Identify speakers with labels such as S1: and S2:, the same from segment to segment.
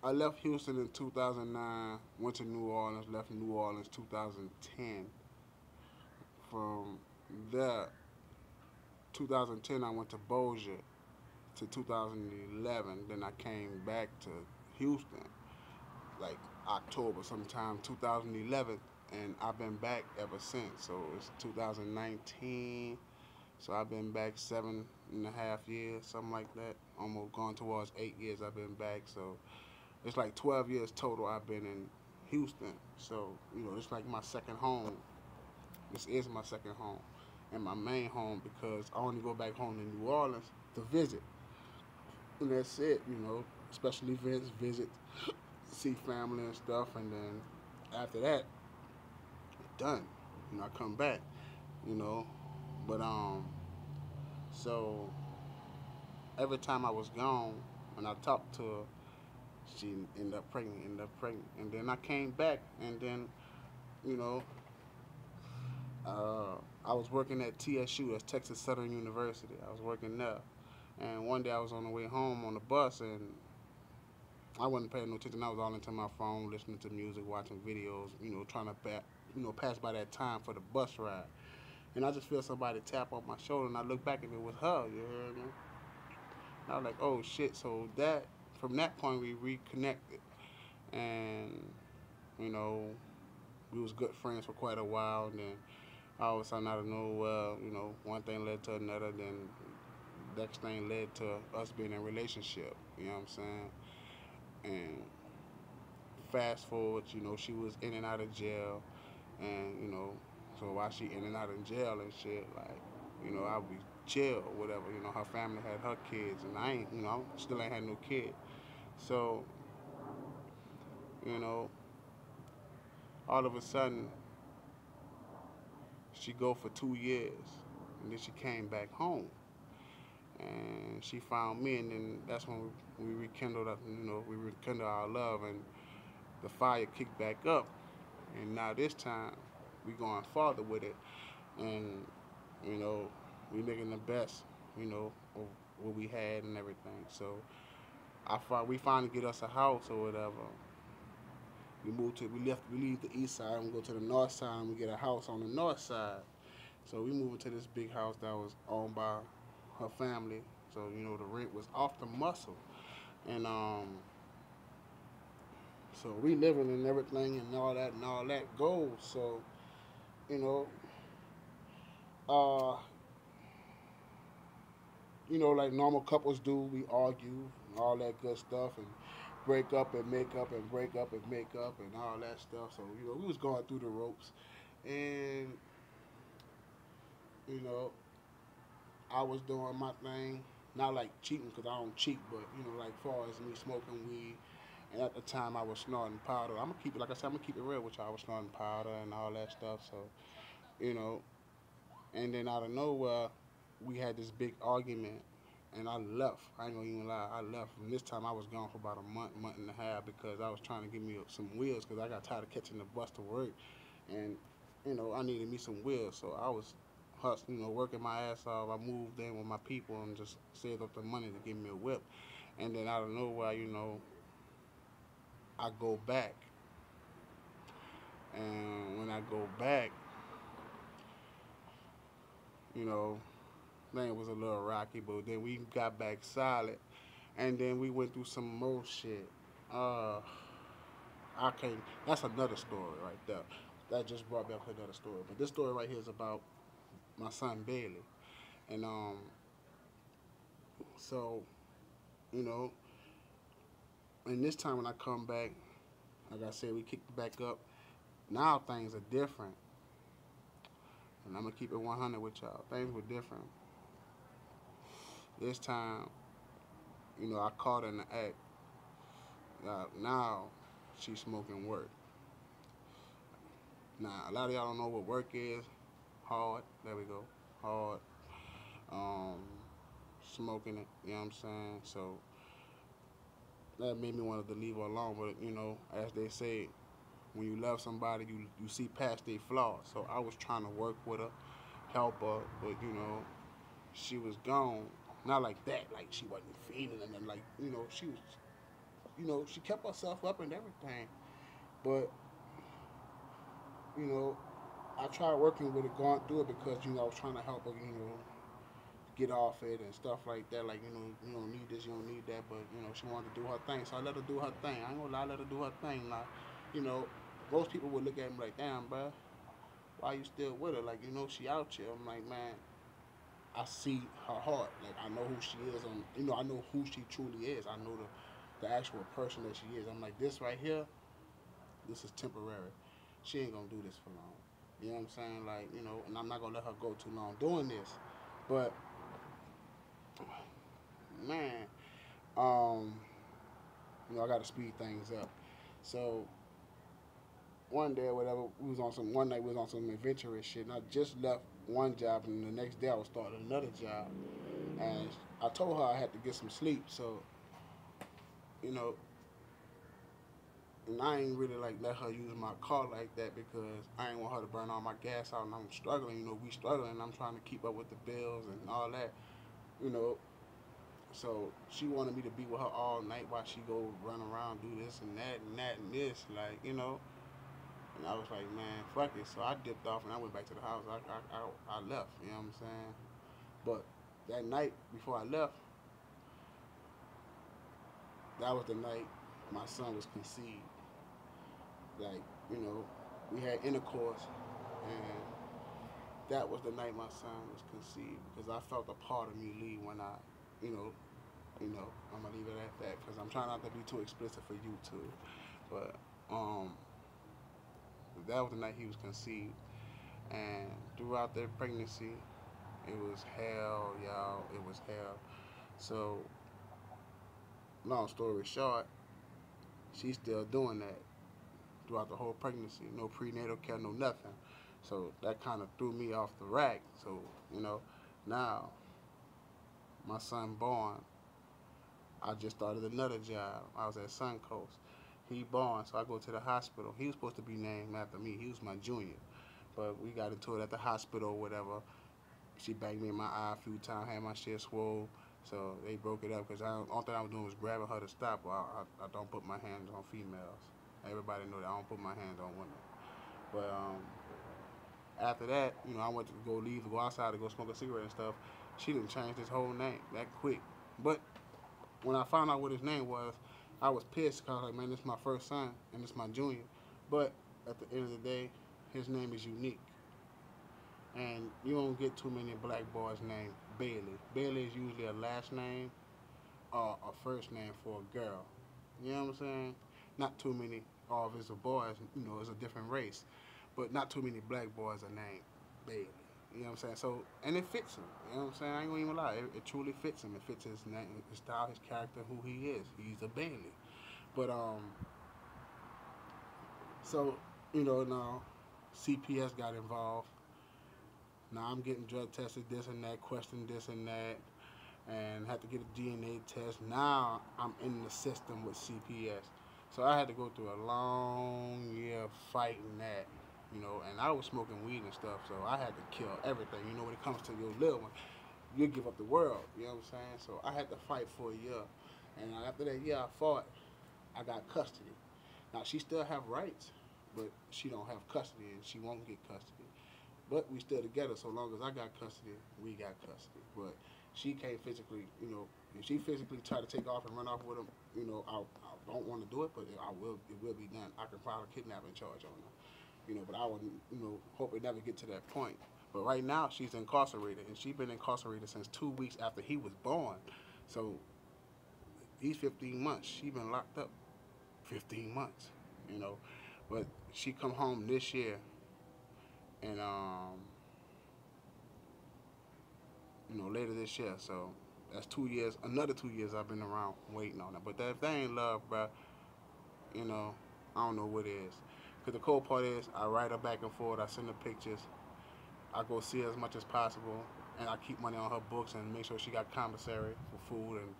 S1: I left Houston in 2009, went to New Orleans, left New Orleans 2010. From there, 2010, I went to Bossier to 2011. Then I came back to Houston like October sometime 2011, and I've been back ever since. So it's 2019. So I've been back 7.5 years, something like that. Almost going towards 8 years I've been back. So it's like 12 years total I've been in Houston. So, it's like my second home. This is my second home and my main home because I only go back home to New Orleans to visit. And that's it. Special events, visit, see family and stuff. And then after that, done. I come back, you know. But, so every time I was gone, when I talked to her, she ended up pregnant. And then I came back, and then, you know, I was working at TSU, that's Texas Southern University. I was working there. And one day I was on the way home on the bus, and I wasn't paying no attention. I was all into my phone, listening to music, watching videos, trying to pass by that time for the bus ride. And I just feel somebody tap on my shoulder, and I look back, and it was her. You heard me? And I was like, oh shit. So from that point, we reconnected, and you know, we was good friends for quite a while. And then all of a sudden, out of nowhere, one thing led to another. Then next thing led to us being in a relationship. You know what I'm saying? And fast forward, she was in and out of jail, and so while she in and out of jail and shit, like, I would be chill or whatever. Her family had her kids, and I ain't, still ain't had no kid. So, you know, all of a sudden, she go for 2 years, and then she came back home, and she found me, and then that's when we rekindled, we rekindled our love, and the fire kicked back up, and now this time we going farther with it, and you know we making the best, of what we had and everything. So we finally get us a house or whatever. We leave the east side and we go to the north side and we get a house on the north side. So we moved into this big house that was owned by her family. So the rent was off the muscle, and so we living and everything and all that goes. So you know, uh, like normal couples do, we argue and all that good stuff and break up and make up and break up and make up and all that stuff. So we was going through the ropes, and you know, I was doing my thing, not like cheating because I don't cheat, but like far as me smoking weed. And at the time, I was snorting powder. I'm gonna keep it, like I said, I'm gonna keep it real with y'all. I was snorting powder and all that stuff. So, you know, and then out of nowhere, we had this big argument, and I left. I ain't gonna even lie, I left. And this time, I was gone for about a month, month and a half, because I was trying to give me some wheels because I got tired of catching the bus to work, and I needed me some wheels. So I was hustling, working my ass off. I moved in with my people and just saved up the money to give me a whip. And then out of nowhere, I go back, and when I go back, you know, then it was a little rocky, but then we got back solid, and then we went through some more shit. Uh, I can't. That's another story right there. That just brought me up to another story. But this story right here is about my son Bailey, and so you know, and this time when I come back, like I said, we kicked back up. Now things are different, and I'm gonna keep it 100 with y'all. Things were different. This time, I caught her in the act. Now she's smoking work. Now a lot of y'all don't know what work is. Hard. There we go. Hard. Um, Smoking it. You know what I'm saying? So that made me want to leave her alone. But as they say, when you love somebody, you see past their flaws. So I was trying to work with her, help her, but she was gone. Not like that. Like she wasn't feeling, and then like she was. she kept herself up and everything. But you know, I tried working with it, going through it because I was trying to help her, get off it and stuff like that. Like, you don't need this, you don't need that. But she wanted to do her thing, so I let her do her thing. I ain't gonna lie, I let her do her thing. Like, you know, most people would look at me like, damn, bro, why you still with her? Like, she out here. I'm like, man, I see her heart. Like, I know who she is. I know who she truly is. I know the actual person that she is. I'm like, this right here, this is temporary. She ain't gonna do this for long. You know what I'm saying? Like, and I'm not gonna let her go too long doing this. But man, um, I gotta speed things up. So one day or whatever, one night we was on some adventurous shit, and I just left one job, and the next day I was starting another job, and I told her I had to get some sleep. So you know, and I ain't really like let her use my car like that because I ain't want her to burn all my gas out, and I'm struggling. We struggling. I'm trying to keep up with the bills and all that. You know, so she wanted me to be with her all night while she go run around, do this and that and that and this, like And I was like, man, fuck it. So I dipped off and I went back to the house. I left. You know what I'm saying? But that night before I left, that was the night my son was conceived. Like, we had intercourse, and that was the night my son was conceived because I felt a part of me leave when you know, I'm gonna leave it at that because I'm trying not to be too explicit for YouTube. But that was the night he was conceived, and throughout their pregnancy, it was hell, y'all. It was hell. So, long story short, she's still doing that throughout the whole pregnancy. No prenatal care, no nothing. So that kind of threw me off the rack. So, now my son born, I just started another job. I was at Suncoast. He born, so I go to the hospital. He was supposed to be named after me. He was my junior. But we got into it at the hospital or whatever. She banged me in my eye a few times, had my shit swole. So they broke it up because all thing I was doing was grabbing her to stop. I don't put my hands on females. Everybody know that I don't put my hands on women. But after that, I went to go outside to go smoke a cigarette and stuff. She didn't change his whole name that quick. But when I found out what his name was, I was pissed because like, man, this is my first son and this is my junior. But at the end of the day, his name is unique. And you don't get too many black boys named Bailey. Bailey is usually a last name or a first name for a girl. You know what I'm saying? Not too many, or if it's a boy, it's a different race. But not too many black boys are named Bailey. You know what I'm saying? So, and it fits him. You know what I'm saying? I ain't gonna even lie. It truly fits him. It fits his name, his style, his character, who he is. He's a Bailey. But, so, now CPS got involved. Now I'm getting drug tested, this and that, questioned this and that, and had to get a DNA test. Now I'm in the system with CPS. So I had to go through a long year fighting that, and I was smoking weed and stuff, so I had to kill everything. When it comes to your little one, you give up the world, you know what I'm saying? So I had to fight for a year. And after that year I fought, I got custody. Now she still have rights, but she don't have custody and she won't get custody. But we still together. So long as I got custody, we got custody. But she can't physically, if she physically try to take off and run off with him, I don't want to do it, but I will. It will be done. I can file a kidnapping charge on her, But I would, hope it never get to that point. But right now she's incarcerated, and she's been incarcerated since 2 weeks after he was born. So these 15 months, she been locked up 15 months, you know. But she come home this year, and later this year. So that's 2 years. Another 2 years I've been around waiting on it. But if that ain't love, bro, I don't know what is. Cause the cold part is I write her back and forth. I send her pictures. I go see her as much as possible, and I keep money on her books and make sure she got commissary for food and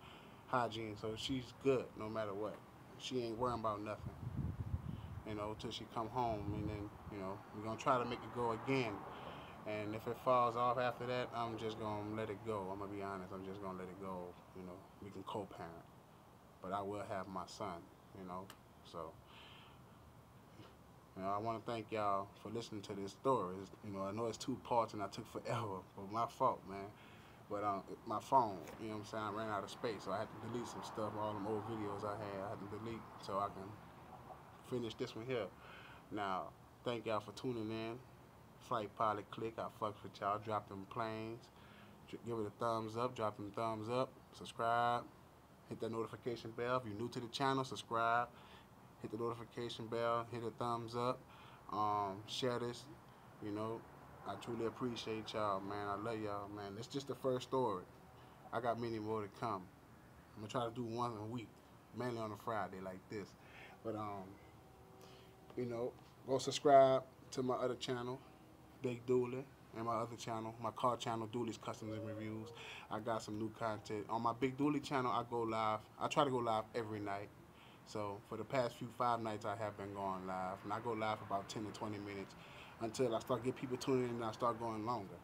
S1: hygiene. So she's good no matter what. She ain't worrying about nothing. Till she come home, and then we're gonna try to make it go again. And if it falls off after that, I'm just gonna let it go. I'm gonna be honest. I'm just gonna let it go. We can co-parent. but I will have my son, you know. So, I want to thank y'all for listening to this story. I know it's 2 parts and I took forever, but my fault, man. But my phone, what I'm saying, I ran out of space, so I had to delete some stuff. All them old videos I had to delete so I can finish this one here. Now, thank y'all for tuning in. Flight Pilot Click, I fucks with y'all. Drop them planes. Give it a thumbs up. Drop them thumbs up. Subscribe. Hit that notification bell. If you're new to the channel, subscribe. Hit the notification bell. Hit a thumbs up. Share this. I truly appreciate y'all, man. I love y'all, man. It's just the first story. I got many more to come. I'm gonna try to do one a week, mainly on a Friday like this. But go subscribe to my other channel, BigDuley, and my other channel, my car channel, Duley's Customs and Reviews. I got some new content on my BigDuley channel. I go live. I try to go live every night. So for the past 5 nights, I have been going live, and I go live for about 10 to 20 minutes until I start getting people tuning in and I start going longer.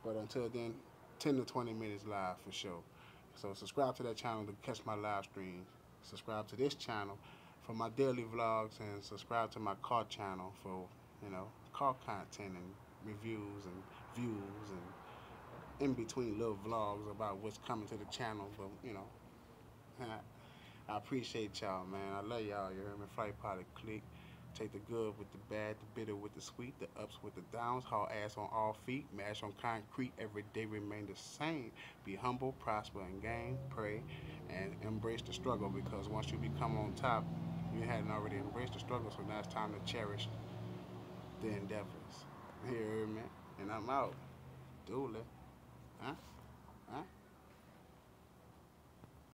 S1: But until then, 10 to 20 minutes live for sure. So subscribe to that channel to catch my live streams. Subscribe to this channel for my daily vlogs, and subscribe to my car channel for car content and reviews and views and in between little vlogs about what's coming to the channel. But I appreciate y'all, man. I love y'all. You heard me? Flight Pilot Click. Take the good with the bad, the bitter with the sweet, the ups with the downs. Haul ass on all feet, mash on concrete. Every day remain the same. Be humble, prosper, and gain. Pray and embrace the struggle, because once you become on top, you hadn't already embraced the struggle. So now it's time to cherish the endeavors. You hear me? And I'm out. Duley. Huh?